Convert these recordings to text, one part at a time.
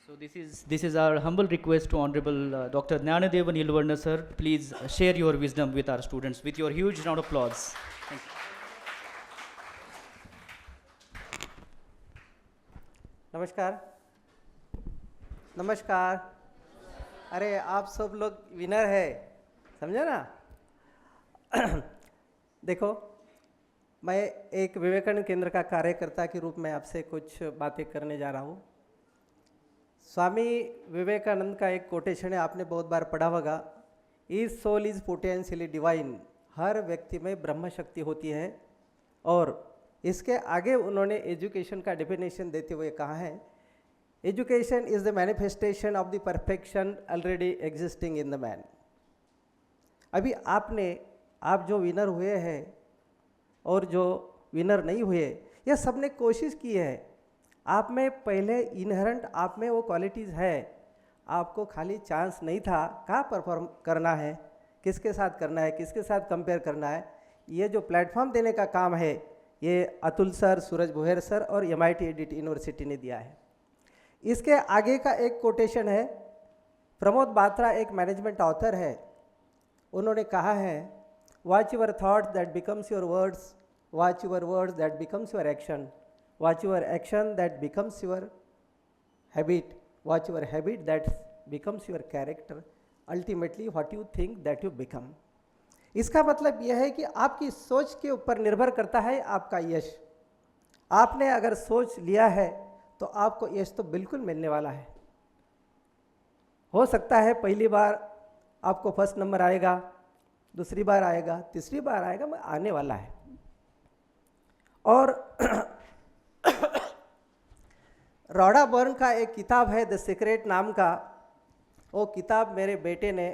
So this is our humble request to Honorable Dr. Jnanadevan Ilvarna sir. Please share your wisdom with our students with your huge round of applause. Thank you. नमस्कार। नमस्कार। अरे आप सब लोग winner है, समझे ना। देखो, मैं एक विवेकानंद केंद्र का कार्यकर्ता के रूप में आपसे कुछ बातें करने जा रहा हूँ। स्वामी विवेकानंद का एक कोटेशन है, आपने बहुत बार पढ़ा होगा, each soul is potentially divine. हर व्यक्ति में ब्रह्म शक्ति होती है। और इसके आगे उन्होंने एजुकेशन का डेफिनेशन देते हुए कहा है, education is the manifestation of the perfection already existing in the man. अभी आप जो विनर हुए हैं और जो विनर नहीं हुए, यह सब ने कोशिश की है। आप में पहले इनहेरेंट आप में वो क्वालिटीज़ है, आपको खाली चांस नहीं था कहाँ परफॉर्म करना है, किसके साथ करना है, किसके साथ कंपेयर करना है। ये जो प्लेटफॉर्म देने का काम है, ये अतुल सर, सूरज बोहेर सर और MIT एडिट यूनिवर्सिटी ने दिया है। इसके आगे का एक कोटेशन है, प्रमोद बात्रा एक मैनेजमेंट ऑथर है, उन्होंने कहा है, watch your thoughts that becomes your words, watch your words that becomes your action, watch your action that becomes your habit, watch your habit that becomes your character, ultimately what you think that you become. इसका मतलब यह है कि आपकी सोच के ऊपर निर्भर करता है आपका यश। आपने अगर सोच लिया है तो आपको यश तो बिल्कुल मिलने वाला है। हो सकता है पहली बार आपको फर्स्ट नंबर आएगा, दूसरी बार आएगा, तीसरी बार आएगा, आने वाला है। और रॉडा बर्न का एक किताब है द सीक्रेट नाम का, वो किताब मेरे बेटे ने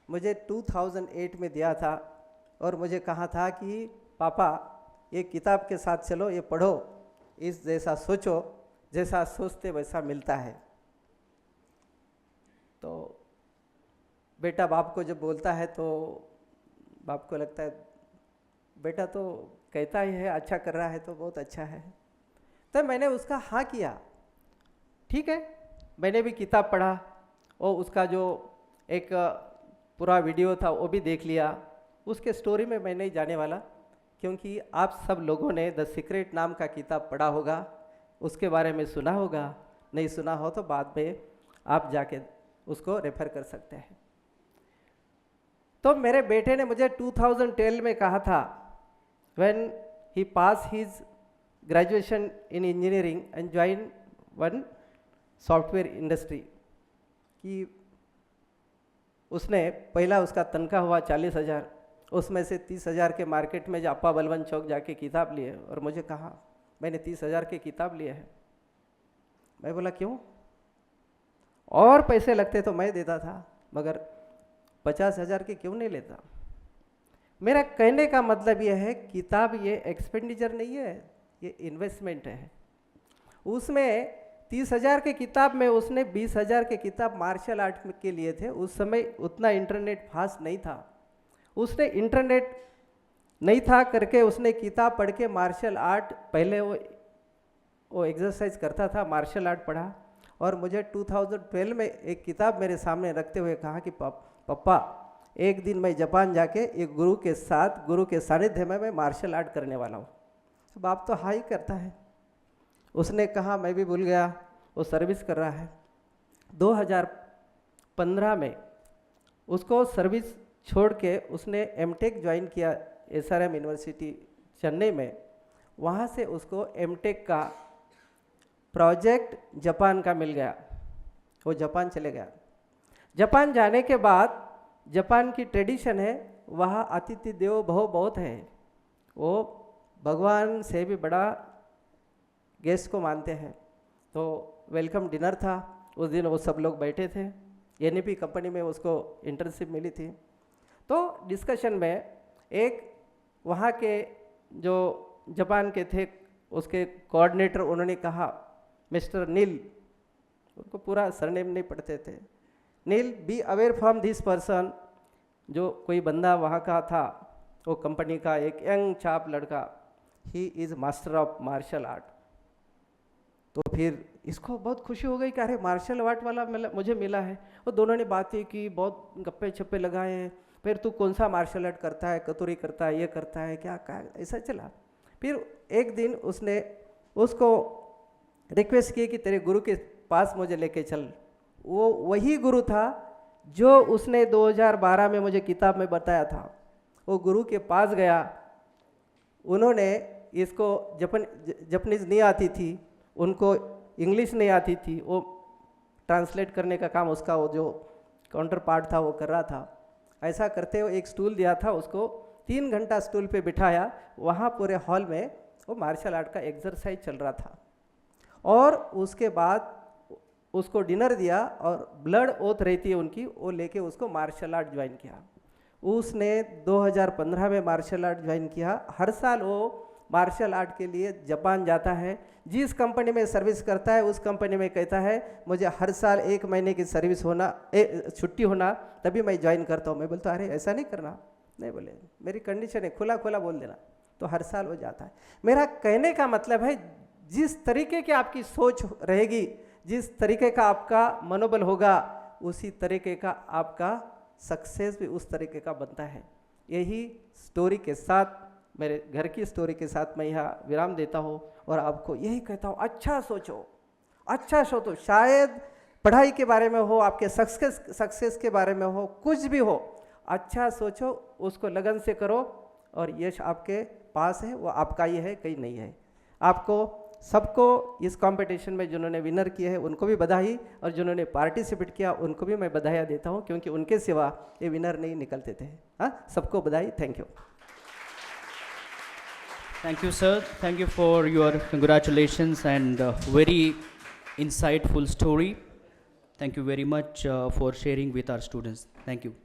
मुझे 2008 में दिया था और मुझे कहा था कि पापा ये किताब के साथ चलो, ये पढ़ो, इस जैसा सोचो, जैसा सोचते वैसा मिलता है। तो बेटा बाप को जब बोलता है तो बाप को लगता है बेटा तो कहता ही है अच्छा कर रहा है तो बहुत अच्छा है। तो मैंने उसका हाँ किया, ठीक है। मैंने भी किताब पढ़ा और उसका जो एक पूरा वीडियो था वो भी देख लिया। उसके स्टोरी में मैं नहीं जाने वाला, क्योंकि आप सब लोगों ने द सीक्रेट नाम का किताब पढ़ा होगा, उसके बारे में सुना होगा, नहीं सुना हो तो बाद में आप जाके उसको रेफर कर सकते हैं। तो मेरे बेटे ने मुझे 2012 में कहा था, when he pass his graduation in engineering and join one software industry, कि उसने पहला उसका तनख्वाह हुआ 40,000, उसमें से 30,000 के मार्केट में जापा बलवन चौक जाके किताब लिए और मुझे कहा मैंने 30,000 के किताब लिए हैं। मैं बोला क्यों, और पैसे लगते तो मैं देता था, मगर 50,000 के क्यों नहीं लेता। मेरा कहने का मतलब यह है, किताब ये एक्सपेंडिचर नहीं है, ये इन्वेस्टमेंट है। उसमें 30,000 के किताब में उसने 20,000 के किताब मार्शल आर्ट के लिए थे। उस समय उतना इंटरनेट फास्ट नहीं था, उसने इंटरनेट नहीं था करके उसने किताब पढ़ के मार्शल आर्ट, पहले वो एक्सरसाइज करता था, मार्शल आर्ट पढ़ा और मुझे 2012 में एक किताब मेरे सामने रखते हुए कहा कि पापा एक दिन मैं जापान जाके एक गुरु के साथ, गुरु के सानिध्य में मैं मार्शल आर्ट करने वाला हूँ। तो बाप तो हाँ ही करता है। उसने कहा मैं भी भूल गया, वो सर्विस कर रहा है। 2015 में उसको सर्विस छोड़ के उसने एमटेक ज्वाइन किया SRM यूनिवर्सिटी चेन्नई में। वहाँ से उसको एमटेक का प्रोजेक्ट जापान का मिल गया, वो जापान चले गया। जापान जाने के बाद जापान की ट्रेडिशन है, वहाँ अतिथि देवो भव बहुत है, वो भगवान से भी बड़ा गेस्ट को मानते हैं। तो वेलकम डिनर था उस दिन, वो सब लोग बैठे थे। NEP कंपनी में उसको इंटर्नशिप मिली थी। तो डिस्कशन में एक वहाँ के जो जापान के थे उसके कोऑर्डिनेटर, उन्होंने कहा मिस्टर नील, उनको पूरा सरनेम नहीं पढ़ते थे, नील be aware from this person. जो कोई बंदा वहाँ का था, वो कंपनी का एक यंग चाप लड़का, he is master of martial art. तो फिर इसको बहुत खुशी हो गई कि अरे मार्शल आर्ट वाला मुझे मिला है। वो दोनों ने बातें की, बहुत गप्पे छप्पे लगाए। फिर तू कौन सा मार्शल आर्ट करता है, कतूरी करता है, ये करता है क्या, ऐसा चला। फिर एक दिन उसने उसको रिक्वेस्ट की कि तेरे गुरु के पास मुझे लेके चल। वो वही गुरु था जो उसने 2012 में मुझे किताब में बताया था। वो गुरु के पास गया, उन्होंने इसको जापानीज नहीं आती थी, उनको इंग्लिश नहीं आती थी, वो ट्रांसलेट करने का काम उसका वो जो काउंटर पार्ट था वो कर रहा था। ऐसा करते हुए एक स्टूल दिया था उसको, 3 घंटा स्टूल पे बिठाया। वहाँ पूरे हॉल में वो मार्शल आर्ट का एक्सरसाइज चल रहा था। और उसके बाद उसको डिनर दिया और ब्लड ओथ रहती है उनकी, वो लेके उसको मार्शल आर्ट ज्वाइन किया। उसने 2015 में मार्शल आर्ट ज्वाइन किया। हर साल वो मार्शल आर्ट के लिए जापान जाता है। जिस कंपनी में सर्विस करता है उस कंपनी में कहता है मुझे हर साल 1 महीने की सर्विस होना, छुट्टी होना, तभी मैं ज्वाइन करता हूँ। मैं बोलता अरे ऐसा नहीं करना। नहीं बोले मेरी कंडीशन है, खुला खुला बोल देना। तो हर साल वो जाता है। मेरा कहने का मतलब है जिस तरीके की आपकी सोच रहेगी, जिस तरीके का आपका मनोबल होगा, उसी तरीके का आपका सक्सेस भी उस तरीके का बनता है। यही स्टोरी के साथ, मेरे घर की स्टोरी के साथ मैं यहाँ विराम देता हूँ और आपको यही कहता हूँ अच्छा सोचो, अच्छा सोचो। शायद पढ़ाई के बारे में हो, आपके सक्सेस के बारे में हो, कुछ भी हो, अच्छा सोचो, उसको लगन से करो और यश आपके पास है, वो आपका ही है, कहीं नहीं है। आपको सबको इस कंपटीशन में जिन्होंने विनर किए हैं उनको भी बधाई, और जिन्होंने पार्टिसिपेट किया उनको भी मैं बधाई देता हूँ, क्योंकि उनके सिवा ये विनर नहीं निकलते थे। हाँ, सबको बधाई। Thank you. Thank you, sir. Thank you for your congratulations and very insightful story. Thank you very much for sharing with our students. Thank you.